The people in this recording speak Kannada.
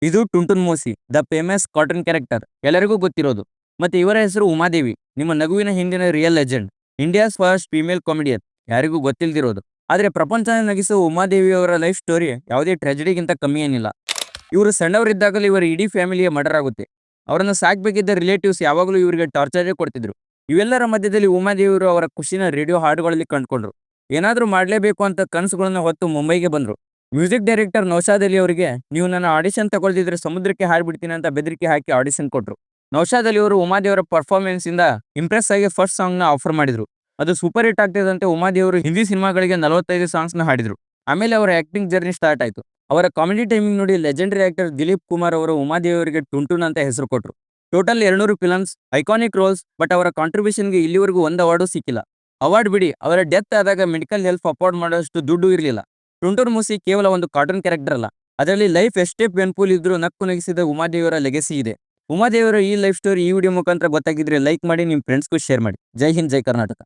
ಇದು ಟುಂಟುನ್ ಮೋಸಿ ದ ಫೇಮಸ್ ಕಾರ್ಟೂನ್ ಕ್ಯಾರೆಕ್ಟರ್ ಎಲ್ಲರಿಗೂ ಗೊತ್ತಿರೋದು. ಮತ್ತೆ ಇವರ ಹೆಸರು ಉಮಾದೇವಿ, ನಿಮ್ಮ ನಗುವಿನ ಹಿಂದಿನ real legend, India's first female comedian, ಯಾರಿಗೂ ಗೊತ್ತಿಲ್ದಿರೋದು. ಆದ್ರೆ ಪ್ರಪಂಚನ ನಗಿಸುವ ಉಮಾದೇವಿ ಅವರ ಲೈಫ್ ಸ್ಟೋರಿ ಯಾವುದೇ ಟ್ರೆಜಿಡಿಗಿಂತ ಕಮ್ಮಿ ಏನಿಲ್ಲ. ಇವರು ಸಣ್ಣವರಿದ್ದಾಗಲೂ ಇವರ ಇಡೀ ಫ್ಯಾಮಿಲಿಯ ಮರ್ಡರ್ ಆಗುತ್ತೆ. ಅವರನ್ನು ಸಾಕ್ಬೇಕಿದ್ದ ರಿಲೇಟಿವ್ಸ್ ಯಾವಾಗಲೂ ಇವರಿಗೆ ಟಾರ್ಚರೇ ಕೊಡ್ತಿದ್ರು. ಇವೆಲ್ಲರ ಮಧ್ಯದಲ್ಲಿ ಉಮಾದೇವಿಯವರು ಅವರ ಖುಷಿನ ರೇಡಿಯೋ ಹಾಡುಗಳಲ್ಲಿ ಕಂಡುಕೊಂಡ್ರು. ಏನಾದರೂ ಮಾಡಲೇಬೇಕು ಅಂತ ಕನಸುಗಳನ್ನು ಹೊತ್ತು ಮುಂಬೈಗೆ ಬಂದರು. ಮ್ಯೂಸಿಕ್ ಡೈರೆಕ್ಟರ್ ನೌಶಾದ್ ಅಲಿ ಅವರಿಗೆ, ನೀವು ನನ್ನ ಆಡಿಷನ್ ತಗೊಳ್ದಿದ್ರೆ ಸಮುದ್ರಕ್ಕೆ ಹಾರಿಬಿಡ್ತೀನಿ ಅಂತ ಬೆದರಿಕೆ ಹಾಕಿ ಆಡಿಷನ್ ಕೊಟ್ಟರು. ನೌಶಾದ್ ಅಲಿ ಅವರು ಉಮಾದೇವರ ಪರ್ಫಾರ್ಮೆನ್ಸ್ ಇಂದ ಇಂಪ್ರೆಸ್ ಆಗಿ ಫಸ್ಟ್ ಸಾಂಗ್ ನ ಆಫರ್ ಮಾಡಿದ್ರು. ಅದು ಸೂಪರ್ ಹಿಟ್ ಆಗ್ತಿದ್ದಂತೆ ಉಮಾದೇವರು ಹಿಂದಿ ಸಿನಿಮಾಗಳಿಗೆ 45 ಸಾಂಗ್ಸ್ ನ ಹಾಡಿದ್ರು. ಆಮೇಲೆ ಅವರ ಆಕ್ಟಿಂಗ್ ಜರ್ನಿ ಸ್ಟಾರ್ಟ್ ಆಯ್ತು. ಅವರ ಕಾಮಿಡಿ ಟೈಮಿಂಗ್ ನೋಡಿ ಲೆಜೆಂಡರಿ ಆಕ್ಟರ್ ದಿಲೀಪ್ ಕುಮಾರ್ ಅವರು ಉಮಾದೇವಿಯವರಿಗೆ ಟುಂಟುನ್ ಅಂತ ಹೆಸರು ಕೊಟ್ಟರು. Total 200 films, iconic roles, but ಅವರ ಕಾಂಟ್ರಿಬ್ಯೂಷನ್ಗೆ ಇಲ್ಲಿವರೆಗೂ ಒಂದು ಅವಾರ್ಡು ಸಿಕ್ಕಿಲ್ಲ. ಅವಾರ್ಡ್ ಬಿಡಿ, ಅವರ ಡೆತ್ ಆದಾಗ ಮೆಡಿಕಲ್ ಹೆಲ್ಪ್ ಅಫೋರ್ಡ್ ಮಾಡೋಷ್ಟು ದುಡ್ಡು ಇರಲಿಲ್ಲ. ಟುಂಟುನ್ ಮೂಸಿ ಕೇವಲ ಒಂದು ಕಾರ್ಟೂನ್ ಕ್ಯಾರೆಕ್ಟರ್ ಅಲ್ಲ, ಅದರಲ್ಲಿ ಲೈಫ್ ಎಷ್ಟೇ ಪೇನ್ಫುಲ್ ಇದ್ರೂ ನಕ್ಕು ನಗಿಸಿದ ಉಮಾದೇವಿಯವರ ಲೆಗೆಸಿ ಇದೆ. ಉಮಾದೇವಿಯವರ ಈ ಲೈಫ್ ಸ್ಟೋರಿ ಈ ವಿಡಿಯೋ ಮುಖಾಂತರ ಗೊತ್ತಾಗಿದ್ರೆ ಲೈಕ್ ಮಾಡಿ, ನಿಮ್ಮ ಫ್ರೆಂಡ್ಸ್ಗೂ ಶೇರ್ ಮಾಡಿ. ಜೈ ಹಿಂದ್, ಜೈ ಕರ್ನಾಟಕ.